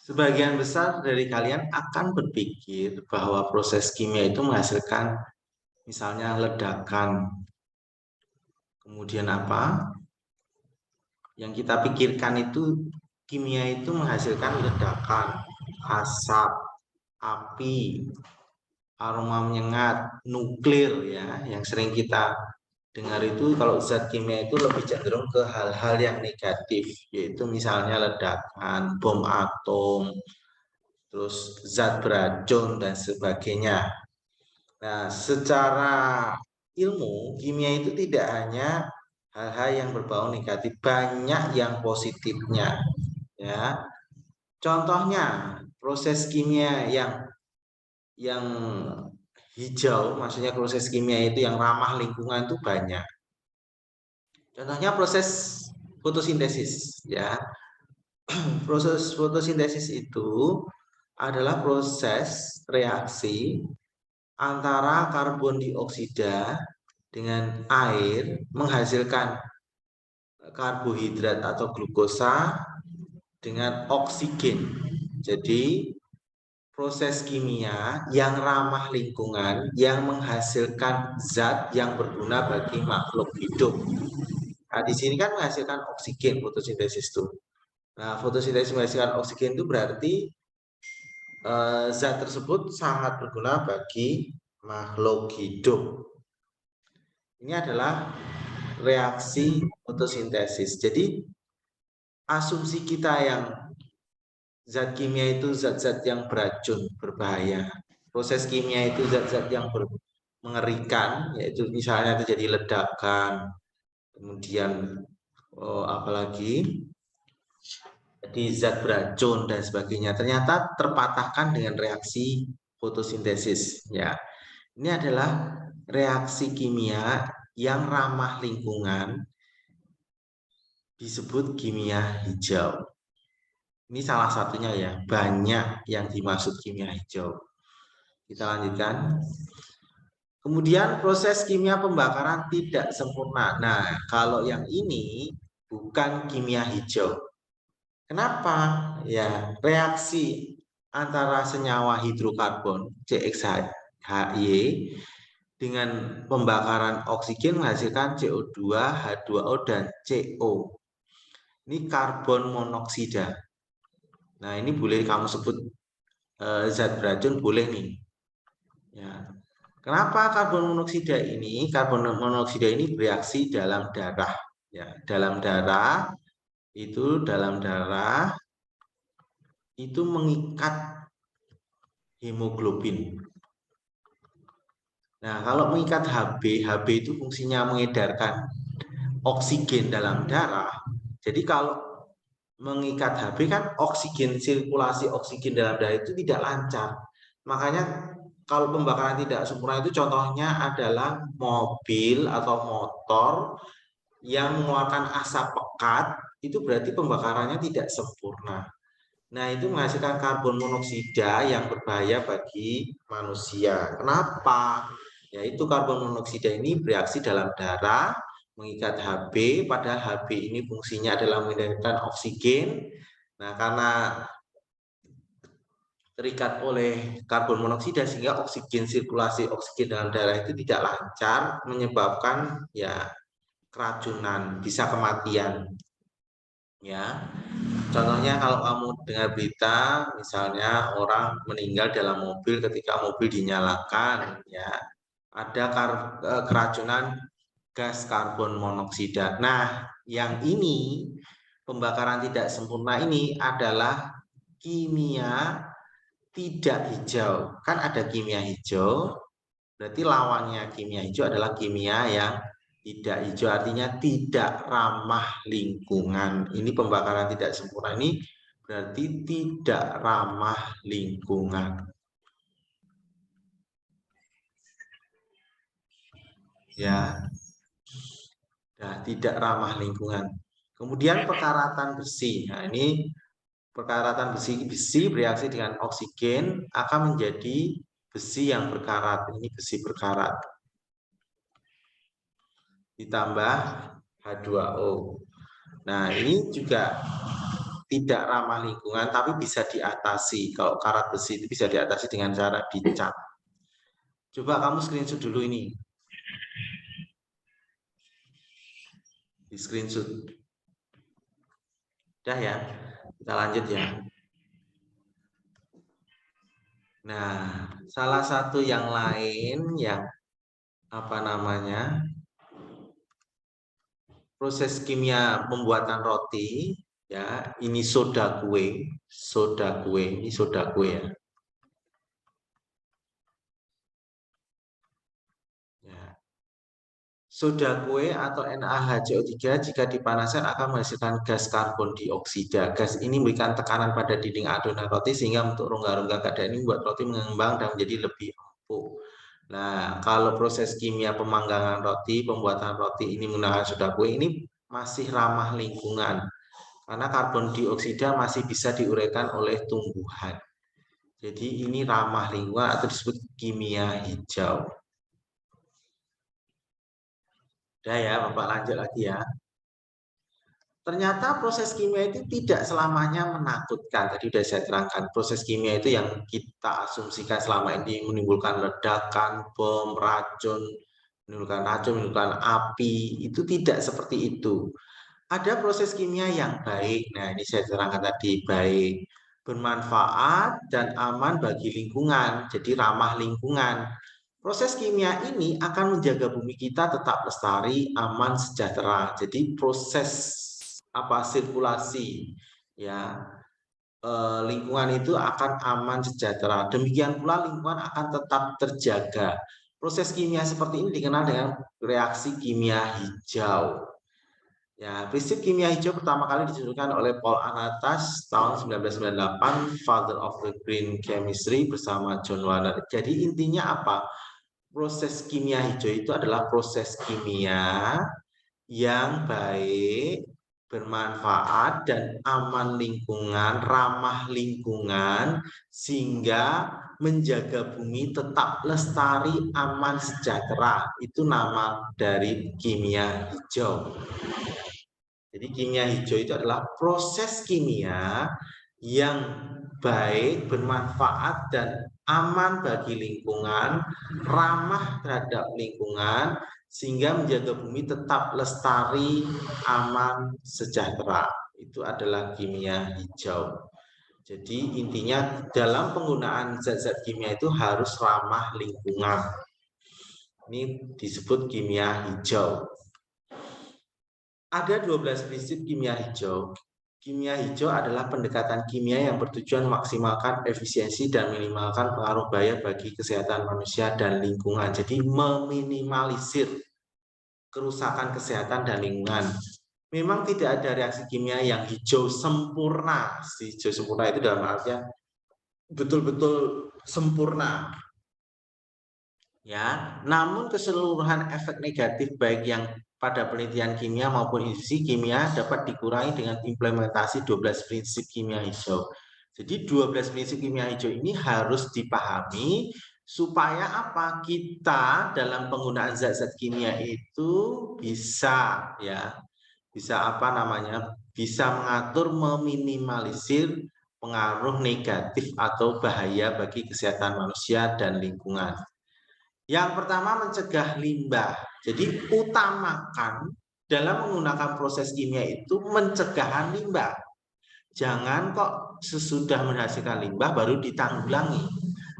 Sebagian besar dari kalian akan berpikir bahwa proses kimia itu menghasilkan misalnya ledakan. Kemudian apa? Yang kita pikirkan itu kimia itu menghasilkan ledakan, asap, api, aroma menyengat, nuklir ya, yang sering kita dengar itu kalau zat kimia itu lebih cenderung ke hal-hal yang negatif, yaitu misalnya ledakan, bom atom, terus zat beracun dan sebagainya. Nah, secara ilmu kimia itu tidak hanya hal-hal yang berbau negatif, banyak yang positifnya ya. Contohnya proses kimia yang hijau, maksudnya proses kimia itu yang ramah lingkungan itu banyak. Contohnya proses fotosintesis ya. Proses fotosintesis itu adalah proses reaksi antara karbon dioksida dengan air menghasilkan karbohidrat atau glukosa dengan oksigen. Jadi proses kimia yang ramah lingkungan yang menghasilkan zat yang berguna bagi makhluk hidup. Nah, di sini kan menghasilkan oksigen fotosintesis itu. Nah, fotosintesis menghasilkan oksigen itu berarti zat tersebut sangat berguna bagi makhluk hidup. Ini adalah reaksi fotosintesis. Jadi asumsi kita yang zat kimia itu zat-zat yang beracun, berbahaya. Proses kimia itu zat-zat yang mengerikan, yaitu misalnya terjadi ledakan, kemudian apalagi jadi zat beracun dan sebagainya. Ternyata terpatahkan dengan reaksi fotosintesis. Ya, ini adalah reaksi kimia yang ramah lingkungan disebut kimia hijau. Ini salah satunya ya, banyak yang dimaksud kimia hijau. Kita lanjutkan. Kemudian proses kimia pembakaran tidak sempurna. Nah, kalau yang ini bukan kimia hijau. Kenapa? Ya, reaksi antara senyawa hidrokarbon CXHY dengan pembakaran oksigen menghasilkan CO2, H2O, dan CO. Ini karbon monoksida. Nah, ini boleh kamu sebut zat beracun, boleh nih. Ya. Kenapa karbon monoksida ini? Karbon monoksida ini bereaksi dalam darah. Ya, dalam darah itu mengikat hemoglobin. Nah, kalau mengikat Hb itu fungsinya mengedarkan oksigen dalam darah. Jadi kalau mengikat Hb kan oksigen, sirkulasi oksigen dalam darah itu tidak lancar. Makanya kalau pembakaran tidak sempurna itu contohnya adalah mobil atau motor yang mengeluarkan asap pekat, itu berarti pembakarannya tidak sempurna. Nah, itu menghasilkan karbon monoksida yang berbahaya bagi manusia. Kenapa? Yaitu karbon monoksida ini bereaksi dalam darah, mengikat Hb, padahal Hb ini fungsinya adalah mengedarkan oksigen. Nah, karena terikat oleh karbon monoksida sehingga oksigen, sirkulasi oksigen dalam darah itu tidak lancar, menyebabkan ya keracunan, bisa kematian. Ya, contohnya kalau kamu dengar berita, misalnya orang meninggal dalam mobil ketika mobil dinyalakan, ya ada keracunan gas karbon monoksida. Nah, yang ini pembakaran tidak sempurna ini adalah kimia tidak hijau. Kan ada kimia hijau, berarti lawannya kimia hijau adalah kimia yang tidak hijau, artinya tidak ramah lingkungan. Ini pembakaran tidak sempurna ini berarti tidak ramah lingkungan. Ya, nah, tidak ramah lingkungan. Kemudian pekaratan besi. Nah, ini pekaratan besi bereaksi dengan oksigen akan menjadi besi yang berkarat. Ini besi berkarat. Ditambah H2O. Nah, ini juga tidak ramah lingkungan, tapi bisa diatasi. Kalau karat besi itu bisa diatasi dengan cara dicat. Coba kamu screenshot dulu ini. Di screenshot. Udah ya, kita lanjut ya. Nah, salah satu yang lain yang apa namanya, proses kimia pembuatan roti ya, ini soda kue ini soda kue ya. Soda kue atau NaHCO3 jika dipanaskan akan menghasilkan gas karbon dioksida. Gas ini memberikan tekanan pada dinding adonan roti sehingga untuk rongga-rongga keadaan ini membuat roti mengembang dan menjadi lebih empuk. Nah, kalau proses kimia pemanggangan roti, pembuatan roti ini menggunakan soda kue ini masih ramah lingkungan karena karbon dioksida masih bisa diuraikan oleh tumbuhan. Jadi ini ramah lingkungan atau disebut kimia hijau. Udah ya, Bapak lanjut lagi ya. Ternyata proses kimia itu tidak selamanya menakutkan. Tadi sudah saya terangkan, proses kimia itu yang kita asumsikan selama ini menimbulkan ledakan, bom, racun, menimbulkan api, itu tidak seperti itu. Ada proses kimia yang baik. Nah, ini saya terangkan tadi, baik, bermanfaat dan aman bagi lingkungan, jadi ramah lingkungan. Proses kimia ini akan menjaga bumi kita tetap lestari, aman, sejahtera. Jadi proses sirkulasi ya lingkungan itu akan aman, sejahtera. Demikian pula lingkungan akan tetap terjaga. Proses kimia seperti ini dikenal dengan reaksi kimia hijau. Ya, prinsip kimia hijau pertama kali ditunjukkan oleh Paul Anatas tahun 1998, Father of the Green Chemistry bersama John Warner. Jadi intinya apa? Proses kimia hijau itu adalah proses kimia yang baik, bermanfaat, dan aman lingkungan, ramah lingkungan, sehingga menjaga bumi tetap lestari, aman, sejahtera. Itu nama dari kimia hijau. Jadi kimia hijau itu adalah proses kimia yang baik, bermanfaat, dan aman bagi lingkungan, ramah terhadap lingkungan, sehingga menjaga bumi tetap lestari, aman, sejahtera. Itu adalah kimia hijau. Jadi intinya dalam penggunaan zat-zat kimia itu harus ramah lingkungan. Ini disebut kimia hijau. Ada 12 prinsip kimia hijau. Kimia hijau adalah pendekatan kimia yang bertujuan memaksimalkan efisiensi dan minimalkan pengaruh bahaya bagi kesehatan manusia dan lingkungan. Jadi meminimalisir kerusakan kesehatan dan lingkungan. Memang tidak ada reaksi kimia yang hijau sempurna. Si hijau sempurna itu dalam artian betul-betul sempurna. Ya, namun keseluruhan efek negatif baik yang pada penelitian kimia maupun industri kimia dapat dikurangi dengan implementasi 12 prinsip kimia hijau. Jadi 12 prinsip kimia hijau ini harus dipahami supaya apa? Kita dalam penggunaan zat-zat kimia itu bisa bisa mengatur, meminimalisir pengaruh negatif atau bahaya bagi kesehatan manusia dan lingkungan. Yang pertama, mencegah limbah. Jadi utamakan dalam menggunakan proses kimia itu pencegahan limbah. Jangan kok sesudah menghasilkan limbah baru ditanggulangi.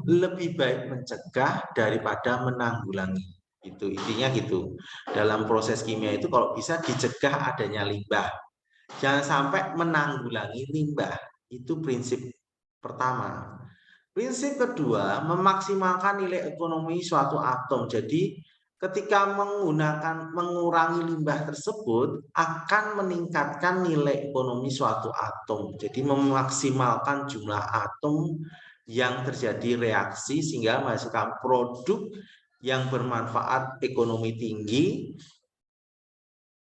Lebih baik mencegah daripada menanggulangi. Itu intinya gitu. Dalam proses kimia itu kalau bisa dicegah adanya limbah. Jangan sampai menanggulangi limbah. Itu prinsip pertama. Prinsip kedua, memaksimalkan nilai ekonomi suatu atom. Jadi, ketika mengurangi limbah tersebut akan meningkatkan nilai ekonomi suatu atom. Jadi, memaksimalkan jumlah atom yang terjadi reaksi sehingga menghasilkan produk yang bermanfaat ekonomi tinggi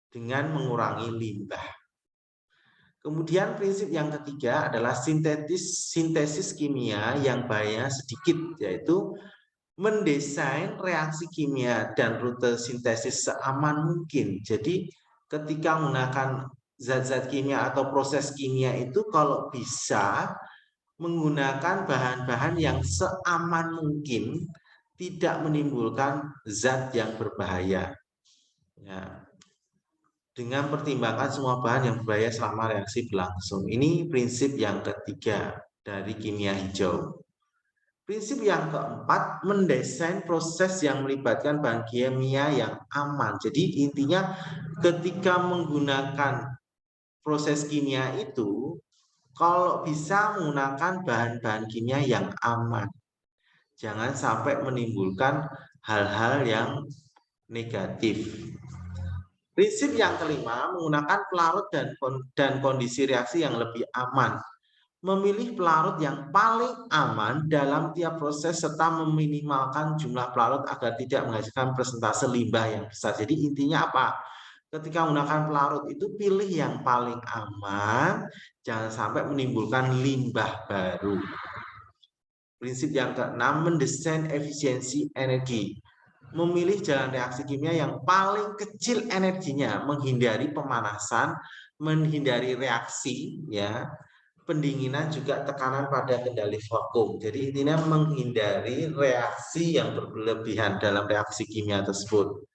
dengan mengurangi limbah. Kemudian prinsip yang ketiga adalah sintesis kimia yang bahaya sedikit, yaitu mendesain reaksi kimia dan rute sintesis seaman mungkin. Jadi ketika menggunakan zat-zat kimia atau proses kimia itu kalau bisa menggunakan bahan-bahan yang seaman mungkin, tidak menimbulkan zat yang berbahaya. Ya. Dengan pertimbangan semua bahan yang berbahaya selama reaksi berlangsung. Ini prinsip yang ketiga dari kimia hijau. Prinsip yang keempat, mendesain proses yang melibatkan bahan kimia yang aman. Jadi intinya ketika menggunakan proses kimia itu, kalau bisa menggunakan bahan-bahan kimia yang aman. Jangan sampai menimbulkan hal-hal yang negatif. Prinsip yang kelima, menggunakan pelarut dan kondisi reaksi yang lebih aman. Memilih pelarut yang paling aman dalam tiap proses serta meminimalkan jumlah pelarut agar tidak menghasilkan persentase limbah yang besar. Jadi intinya apa? Ketika menggunakan pelarut itu pilih yang paling aman, jangan sampai menimbulkan limbah baru. Prinsip yang keenam, mendesain efisiensi energi. Memilih jalan reaksi kimia yang paling kecil energinya, menghindari pemanasan, menghindari reaksi, ya, pendinginan juga tekanan pada kendali vakum. Jadi intinya menghindari reaksi yang berlebihan dalam reaksi kimia tersebut.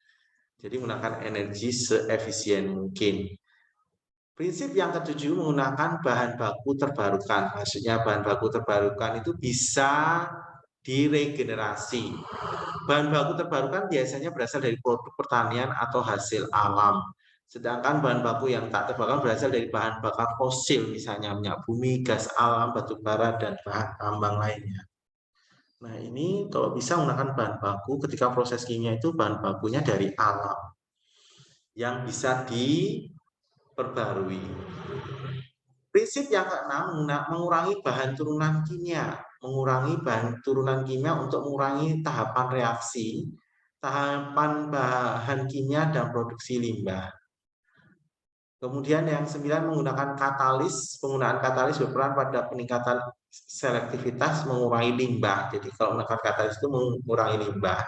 Jadi menggunakan energi seefisien mungkin. Prinsip yang ketujuh, menggunakan bahan baku terbarukan. Maksudnya bahan baku terbarukan itu bisa diregenerasi. Bahan baku terbarukan biasanya berasal dari produk pertanian atau hasil alam. Sedangkan bahan baku yang tak terbarukan berasal dari bahan bakar fosil, misalnya minyak bumi, gas alam, batu bara, dan bahan tambang lainnya. Nah, ini kalau bisa menggunakan bahan baku ketika proses kimia itu bahan bakunya dari alam yang bisa diperbarui. Prinsip yang keenam, mengurangi bahan turunan kimia. Mengurangi bahan turunan kimia untuk mengurangi tahapan reaksi, tahapan bahan kimia, dan produksi limbah. Kemudian yang 9, menggunakan katalis. Penggunaan katalis berperan pada peningkatan selektivitas, mengurangi limbah. Jadi kalau menggunakan katalis itu mengurangi limbah.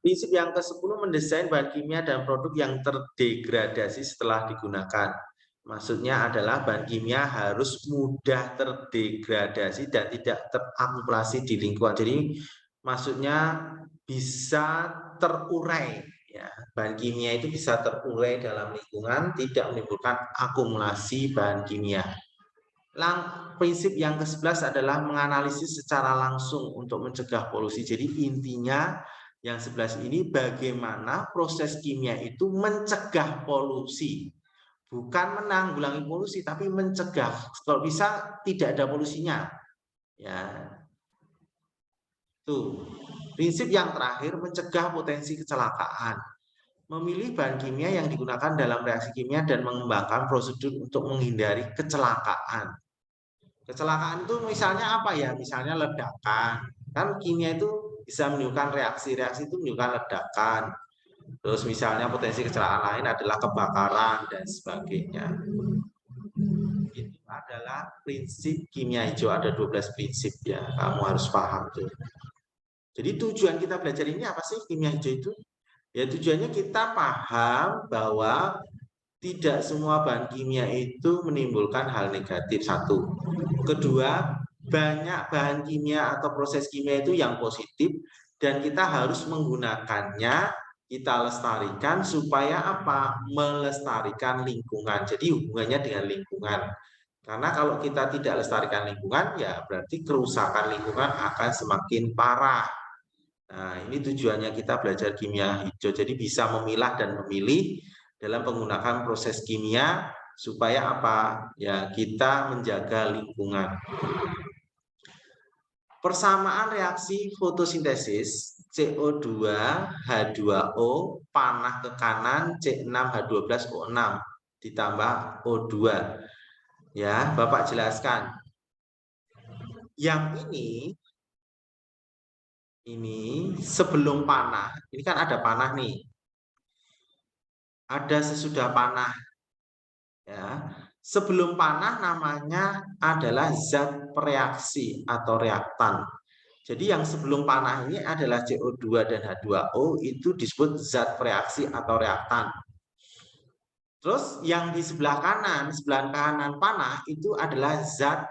Prinsip yang ke-10, mendesain bahan kimia dan produk yang terdegradasi setelah digunakan. Maksudnya adalah bahan kimia harus mudah terdegradasi dan tidak terakumulasi di lingkungan. Jadi maksudnya bisa terurai. Ya, bahan kimia itu bisa terurai dalam lingkungan, tidak menimbulkan akumulasi bahan kimia. Prinsip yang ke-11 adalah menganalisis secara langsung untuk mencegah polusi. Jadi intinya yang 11 ini bagaimana proses kimia itu mencegah polusi. Bukan menanggulangi polusi, tapi mencegah. Kalau bisa tidak ada polusinya. Ya. Tuh. Prinsip yang terakhir, mencegah potensi kecelakaan. Memilih bahan kimia yang digunakan dalam reaksi kimia dan mengembangkan prosedur untuk menghindari kecelakaan. Kecelakaan itu misalnya apa ya? Misalnya ledakan. Kan kimia itu bisa menimbulkan reaksi-reaksi itu menimbulkan ledakan. Terus misalnya potensi kecelakaan lain adalah kebakaran dan sebagainya. Itu adalah prinsip kimia hijau, ada 12 prinsip ya. Kamu harus paham tuh. Jadi tujuan kita belajar ini apa sih kimia hijau itu? Ya tujuannya kita paham bahwa tidak semua bahan kimia itu menimbulkan hal negatif, satu. Kedua, banyak bahan kimia atau proses kimia itu yang positif dan kita harus menggunakannya, kita lestarikan supaya apa? Melestarikan lingkungan. Jadi hubungannya dengan lingkungan. Karena kalau kita tidak lestarikan lingkungan, ya berarti kerusakan lingkungan akan semakin parah. Nah, ini tujuannya kita belajar kimia hijau. Jadi bisa memilah dan memilih dalam menggunakan proses kimia supaya apa? Ya, kita menjaga lingkungan. Persamaan reaksi fotosintesis CO2 H2O panah ke kanan C6H12O6 ditambah O2. Ya, Bapak jelaskan. Yang ini sebelum panah, ini kan ada panah nih. Ada sesudah panah. Ya. Sebelum panah namanya adalah zat pereaksi atau reaktan. Jadi yang sebelum panah ini adalah CO2 dan H2O itu disebut zat pereaksi atau reaktan. Terus yang di sebelah kanan panah itu adalah zat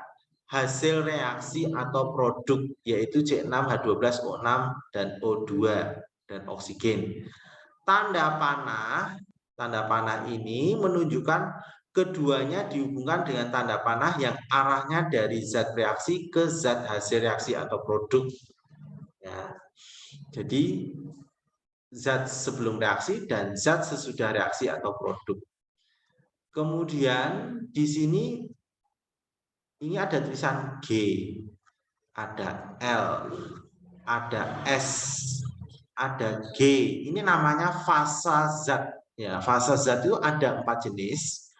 hasil reaksi atau produk, yaitu C6H12O6 dan O2 dan oksigen. Tanda panah ini menunjukkan keduanya dihubungkan dengan tanda panah yang arahnya dari zat reaksi ke zat hasil reaksi atau produk. Ya. Jadi zat sebelum reaksi dan zat sesudah reaksi atau produk. Kemudian di sini ini ada tulisan G, ada L, ada S, ada G. Ini namanya fasa zat. Ya, fasa zat itu ada 4 jenis.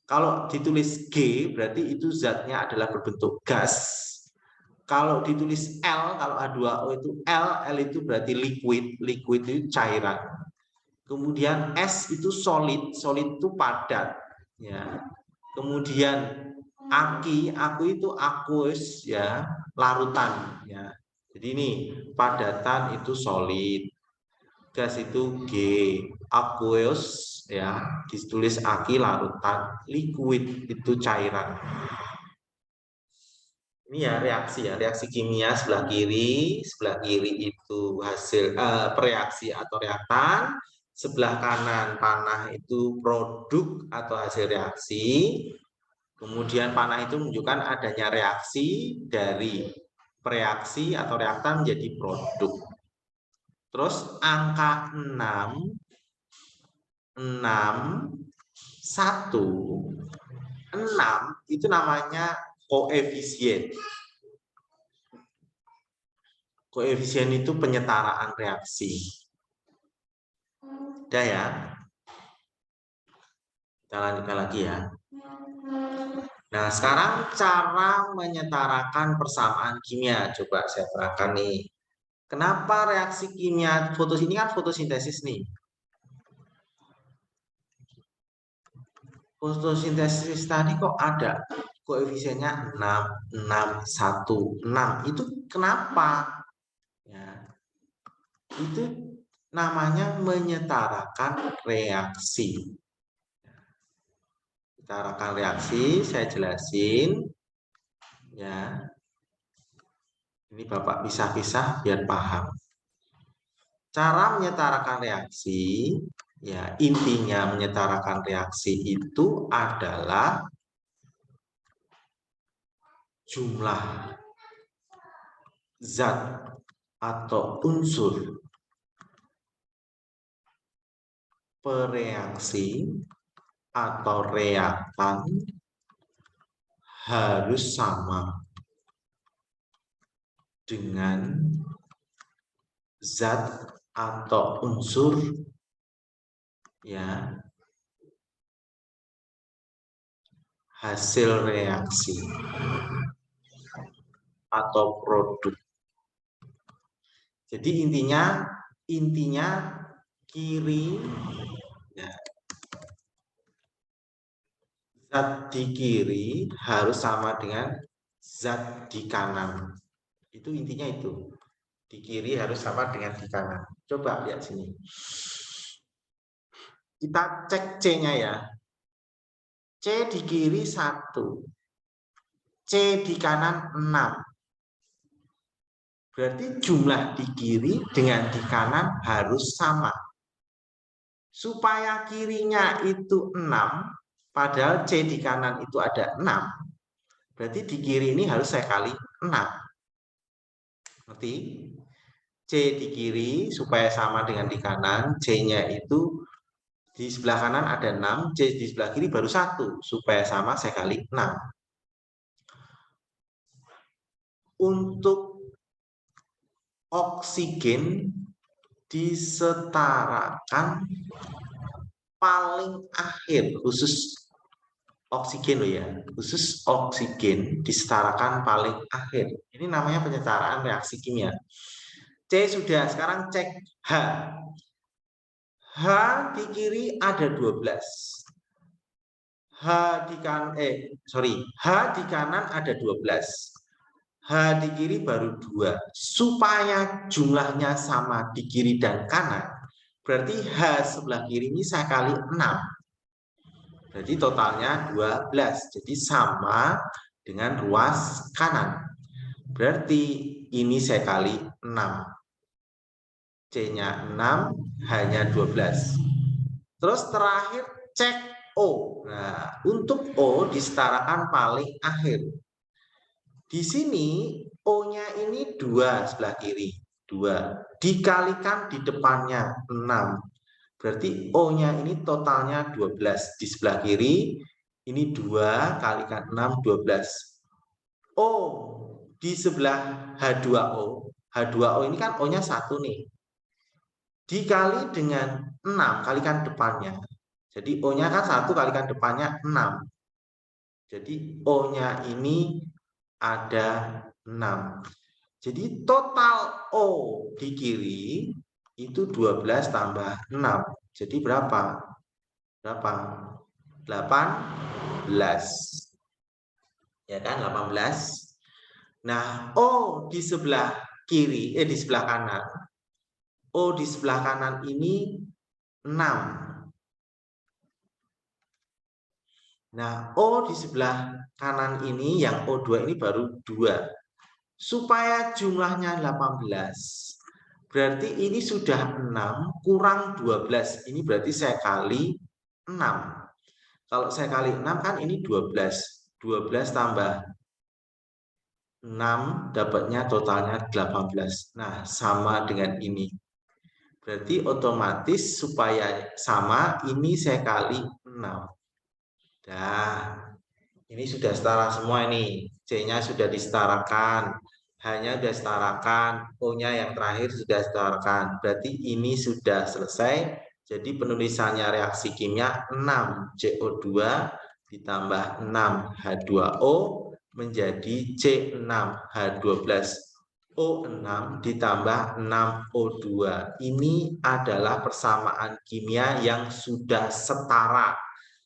Kalau ditulis G berarti itu zatnya adalah berbentuk gas. Kalau ditulis L, kalau H2O itu L itu berarti liquid itu cairan. Kemudian S itu solid itu padat. Ya. Kemudian aki itu aqueous, ya, larutan. Ya. Jadi ini padatan itu solid, gas itu G, aqueous ya ditulis aki, larutan, liquid itu cairan. Ini ya reaksi kimia sebelah kiri itu hasil reaksi atau reaktan, sebelah kanan panah itu produk atau hasil reaksi. Kemudian panah itu menunjukkan adanya reaksi dari reaksi atau reaktan menjadi produk. Terus angka 6 itu namanya koefisien. Koefisien itu penyetaraan reaksi. Udah ya. Kita lanjutkan lagi ya. Nah, sekarang cara menyetarakan persamaan kimia. Coba saya terangkan nih. Kenapa reaksi kimia ini kan fotosintesis nih. Fotosintesis tadi kok ada koefisiennya 6, 1, 6. Itu kenapa? Ya. Itu namanya menyetarakan reaksi. Menyetarakan reaksi, saya jelasin. Ya. Ini Bapak pisah-pisah biar paham. Cara menyetarakan reaksi, ya intinya menyetarakan reaksi itu adalah jumlah zat atau unsur pereaksi atau reaktan harus sama dengan zat atau unsur ya hasil reaksi atau produk. Jadi intinya kiri ya, zat di kiri harus sama dengan zat di kanan. Itu intinya itu. Di kiri harus sama dengan di kanan. Coba lihat sini. Kita cek C-nya ya. C di kiri 1. C di kanan 6. Berarti jumlah di kiri dengan di kanan harus sama. Supaya kirinya itu 6, padahal C di kanan itu ada 6. Berarti di kiri ini harus saya kali 6. Ngerti? C di kiri supaya sama dengan di kanan, C-nya itu di sebelah kanan ada 6, C di sebelah kiri baru 1, supaya sama saya kali 6. Untuk oksigen disetarakan paling akhir, khusus oksigen loh ya, khusus oksigen disetarakan paling akhir. Ini namanya penyetaraan reaksi kimia. C sudah, sekarang cek H. H di kiri ada 12. H di kanan H di kanan ada 12. H di kiri baru 2. Supaya jumlahnya sama di kiri dan kanan, berarti H sebelah kiri ini saya kali 6. Berarti totalnya 12. Jadi sama dengan ruas kanan. Berarti ini saya kali 6. C-nya 6, hanya 12. Terus terakhir cek O. Nah, untuk O disetarakan paling akhir. Di sini O-nya ini 2 sebelah kiri. 2. Dikalikan di depannya 6. Berarti O-nya ini totalnya 12. Di sebelah kiri, ini 2 kalikan 6, 12. O di sebelah H2O. H2O ini kan O-nya 1 nih. Dikali dengan 6, kalikan depannya. Jadi O-nya kan 1 kalikan depannya 6. Jadi O-nya ini ada 6. Jadi total O di kiri itu 12 tambah 6. Jadi berapa? Berapa? 18. Ya kan, 18. Nah, O di sebelah kiri, di sebelah kanan. O di sebelah kanan ini 6. Nah, O di sebelah kanan ini yang O2 ini baru 2. Supaya jumlahnya 18, berarti ini sudah 6 kurang 12. Ini berarti saya kali 6. Kalau saya kali 6 kan ini 12. 12 tambah 6 dapatnya totalnya 18. Nah, sama dengan ini. Berarti otomatis supaya sama ini saya kali 6. Nah, ini sudah setara semua ini. C-nya sudah disetarakan. H-nya sudah disetarakan. O-nya yang terakhir sudah disetarakan. Berarti ini sudah selesai. Jadi penulisannya reaksi kimia 6 CO2 ditambah 6 H2O menjadi C6H12 O6 ditambah 6 O2. Ini adalah persamaan kimia yang sudah setara.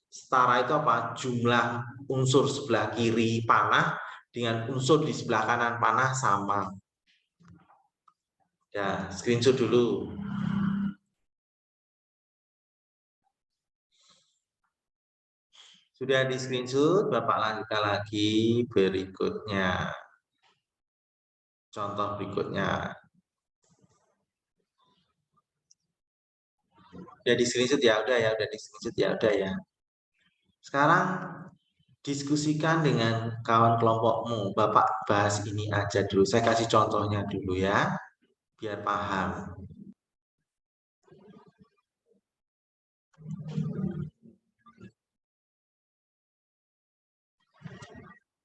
Setara itu apa? Jumlah unsur sebelah kiri panah dengan unsur di sebelah kanan panah sama. Ya, screenshot dulu. Sudah di screenshot, Bapak lanjutkan lagi berikutnya. Contoh berikutnya. Udah di screenshot ya, udah ya, udah di screenshot ya, udah ya. Sekarang diskusikan dengan kawan kelompokmu. Bapak bahas ini aja dulu. Saya kasih contohnya dulu ya, biar paham.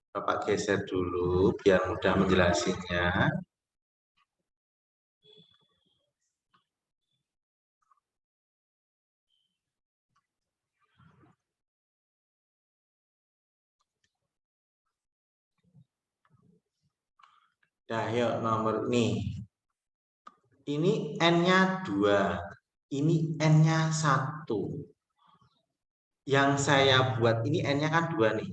Bapak geser dulu biar mudah menjelaskannya. Nah, yuk nomor ini. Ini N-nya 2. Ini N-nya 1. Yang saya buat ini N-nya kan 2 nih.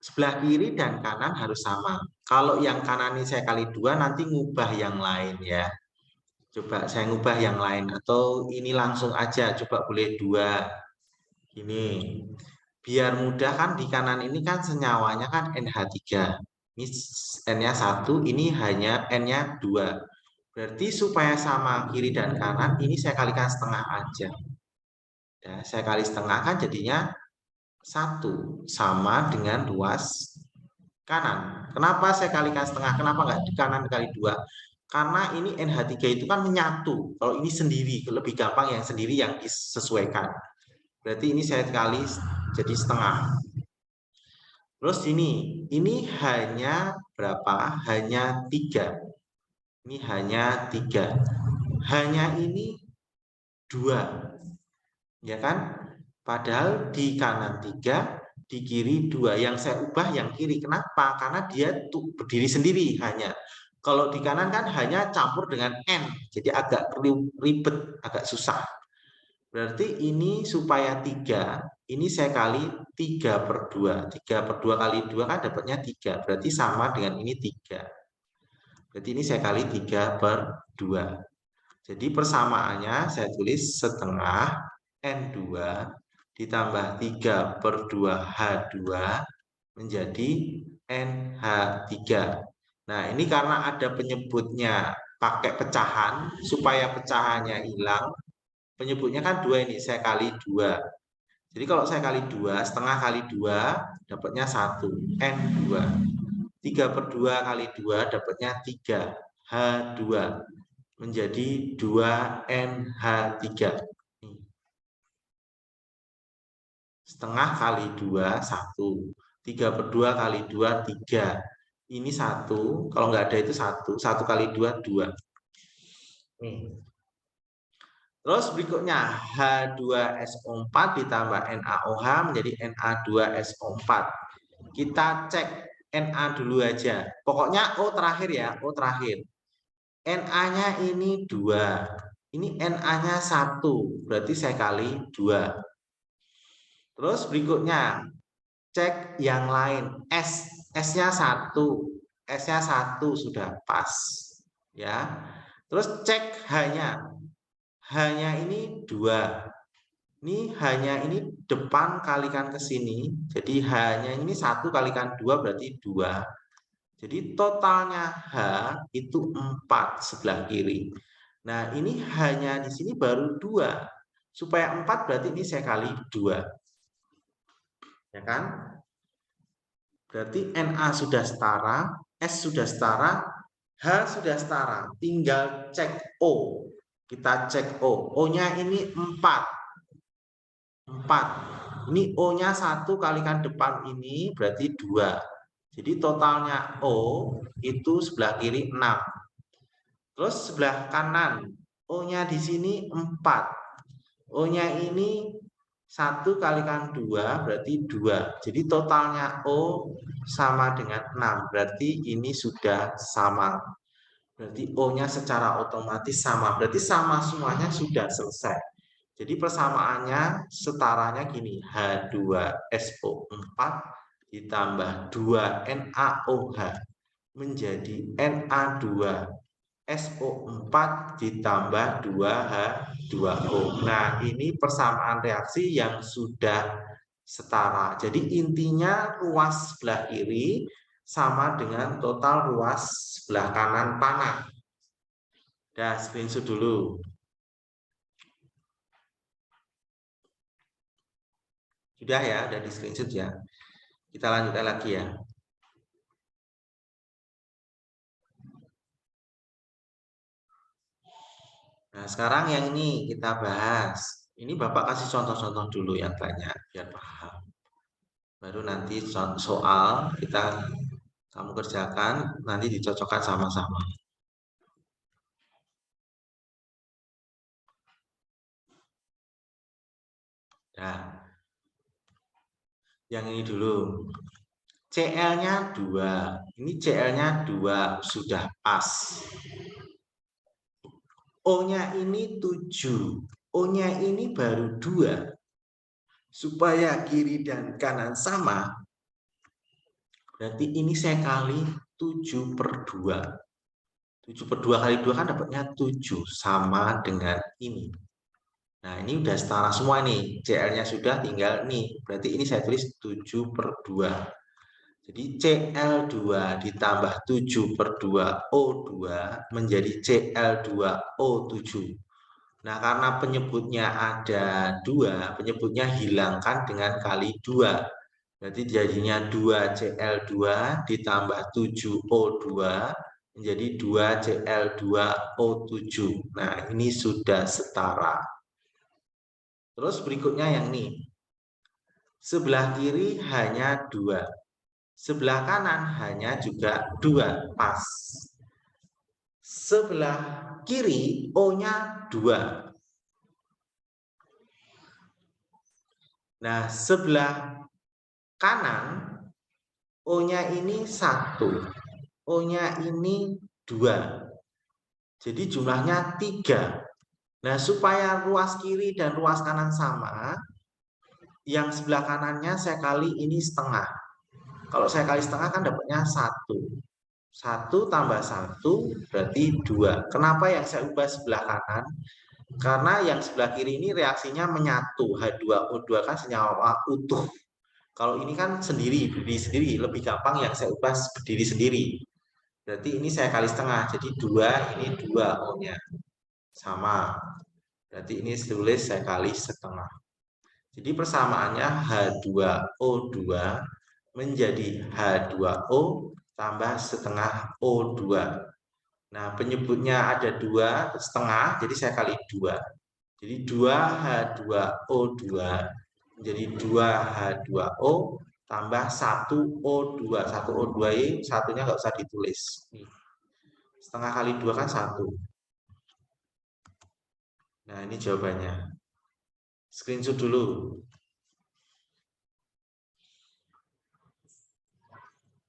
Sebelah kiri dan kanan harus sama. Kalau yang kanan ini saya kali 2, nanti ngubah yang lain ya. Coba saya ngubah yang lain. Atau ini langsung aja, coba boleh 2. Ini. Biar mudah kan di kanan ini kan senyawanya kan NH3. Ini N-nya 1, ini hanya N-nya 2. Berarti supaya sama kiri dan kanan, ini saya kalikan setengah aja. Ya, saya kali setengah kan jadinya 1 sama dengan ruas kanan. Kenapa saya kalikan setengah? Kenapa nggak di kanan kali 2? Karena ini NH3 itu kan menyatu. Kalau ini sendiri, lebih gampang yang sendiri yang disesuaikan. Berarti ini saya kali jadi setengah. Terus ini hanya berapa? Hanya 3. Ini hanya 3. Hanya ini 2. Ya kan? Padahal di kanan 3, di kiri 2. Yang saya ubah yang kiri. Kenapa? Karena dia tuh berdiri sendiri hanya. Kalau di kanan kan hanya campur dengan N. Jadi agak ribet, agak susah. Berarti ini supaya 3, ini saya kali 3/2. 3/2 kali 2 kan dapatnya 3. Berarti sama dengan ini 3. Berarti ini saya kali 3/2. Jadi persamaannya saya tulis setengah N2 ditambah 3/2H2 menjadi NH3. Nah, ini karena ada penyebutnya pakai pecahan, supaya pecahannya hilang, penyebutnya kan 2 ini, saya kali 2. Jadi kalau saya kali 2, setengah kali 2, dapatnya 1, N2. 3/2 kali 2, dapatnya 3, H2. Menjadi 2NH3. Setengah kali 2, 1. 3/2 kali 2, 3. Ini 1, kalau nggak ada itu 1. 1 kali 2, 2. Terus berikutnya H2SO4 ditambah NaOH menjadi Na2SO4. Kita cek Na dulu aja. Pokoknya O terakhir ya, O terakhir. Na-nya ini 2. Ini Na-nya 1, berarti saya kali 2. Terus berikutnya cek yang lain. S-nya 1. S-nya 1 sudah pas. Ya. Terus cek H-nya. H-nya ini 2. Ini H-nya ini depan kalikan ke sini. Jadi H-nya ini 1 kalikan 2 berarti 2. Jadi totalnya H itu 4 sebelah kiri. Nah, ini H-nya di sini baru 2. Supaya 4 berarti ini saya kali 2. Ya kan? Berarti Na sudah setara, S sudah setara, H sudah setara. Tinggal cek O. Kita cek O. O-nya ini 4. 4. Ini O-nya 1 kalikan depan ini berarti 2. Jadi totalnya O itu sebelah kiri 6. Terus sebelah kanan O-nya di sini 4. O-nya ini 1 kalikan 2 berarti 2. Jadi totalnya O sama dengan 6. Berarti ini sudah sama. Berarti O-nya secara otomatis sama. Berarti sama semuanya sudah selesai. Jadi persamaannya setaranya gini, H2SO4 ditambah 2NaOH menjadi Na2SO4 ditambah 2H2O. Nah, ini persamaan reaksi yang sudah setara. Jadi intinya ruas sebelah kiri sama dengan total ruas sebelah kanan panah. Dah, screenshot dulu. Sudah ya, udah di screenshot ya. Kita lanjutkan lagi ya. Nah, sekarang yang ini kita bahas. Ini Bapak kasih contoh-contoh dulu yang banyak, biar paham. Baru nanti soal kamu kerjakan, nanti dicocokkan sama-sama. Nah, yang ini dulu. CL-nya 2. Ini CL-nya 2, sudah pas. O-nya ini 7. O-nya ini baru 2. Supaya kiri dan kanan sama, berarti ini saya kali 7/2. 7/2 kali 2 kan dapatnya 7, sama dengan ini. Nah, ini udah setara semua nih. CL-nya sudah, tinggal nih. Berarti ini saya tulis 7/2. Jadi CL2 ditambah 7/2 O2 menjadi CL2O7. Nah, karena penyebutnya ada 2, penyebutnya hilangkan dengan kali 2. Berarti jadinya 2CL2 ditambah 7O2 menjadi 2CL2O7. Nah, ini sudah setara. Terus berikutnya yang ini. Sebelah kiri hanya 2. Sebelah kanan hanya juga 2, pas. Sebelah kiri O-nya 2. Nah, sebelah kanan O-nya ini 1. O-nya ini 2. Jadi jumlahnya 3. Nah, supaya ruas kiri dan ruas kanan sama, yang sebelah kanannya saya kali ini setengah. Kalau saya kali setengah kan dapatnya 1. 1 tambah 1 berarti 2. Kenapa yang saya ubah sebelah kanan? Karena yang sebelah kiri ini reaksinya menyatu, H2O2 kan senyawa utuh. Kalau ini kan sendiri, berdiri sendiri, lebih gampang yang saya ubah berdiri sendiri. Berarti ini saya kali setengah, jadi 2, ini 2 O-nya. Sama. Berarti ini tulis saya kali setengah. Jadi persamaannya H2O2 menjadi H2O tambah setengah O2. Nah, penyebutnya ada 2 setengah, jadi saya kali 2. Jadi 2H2O2 menjadi 2H2O tambah 1O2. 1O2 ini satunya nggak usah ditulis. Nih. Setengah kali 2 kan 1. Nah, ini jawabannya. Screenshot dulu.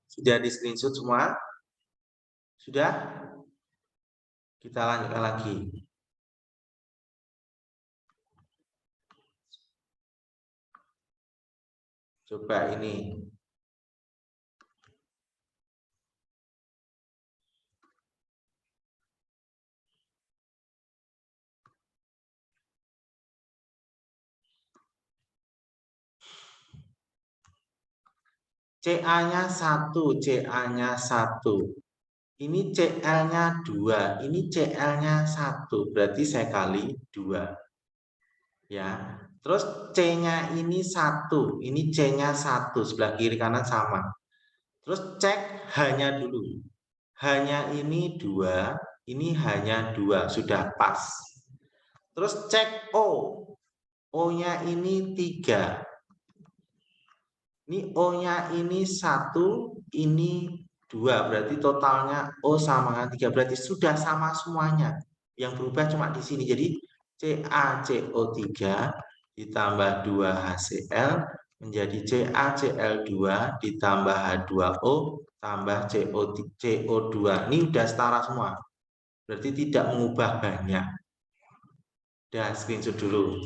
Sudah di screenshot semua? Sudah? Kita lanjutkan lagi. Coba ini. CA-nya 1, CA-nya 1. Ini CL-nya 2, ini CL-nya 1. Berarti saya kali 2. Ya. Terus C-nya ini 1, ini C-nya 1, sebelah kiri kanan sama. Terus cek H-nya dulu. H-nya ini 2, ini hanya 2, sudah pas. Terus cek O. O-nya ini 3. Ini O-nya ini 1, ini 2. Berarti totalnya O sama dengan 3. Berarti sudah sama semuanya. Yang berubah cuma di sini. Jadi CaCO3 ditambah 2HCl menjadi CaCl2 ditambah H2O tambah CO2. Ini udah setara semua. Berarti tidak mengubah banyak. Udah screenshot dulu.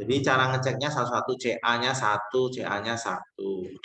Jadi cara ngeceknya satu-satu, CA-nya 1, CA-nya 1.